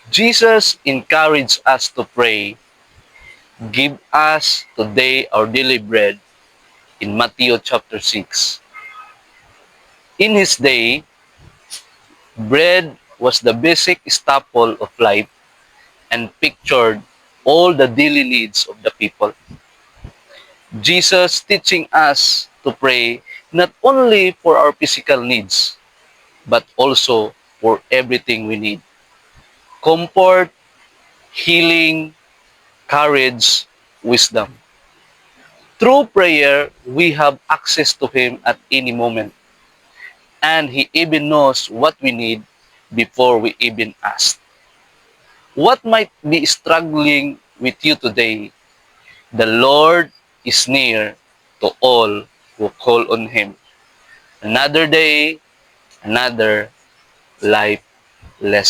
Jesus encouraged us to pray, "Give us today our daily bread," in Matthew chapter 6. In his day, bread was the basic staple of life and pictured all the daily needs of the people. Jesus teaching us to pray not only for our physical needs, but also for everything we need: comfort, healing, courage, wisdom. Through prayer, we have access to Him at any moment, and He even knows what we need before we even ask. What might be struggling with you today? The Lord is near to all who call on Him. Another day, another life lesson.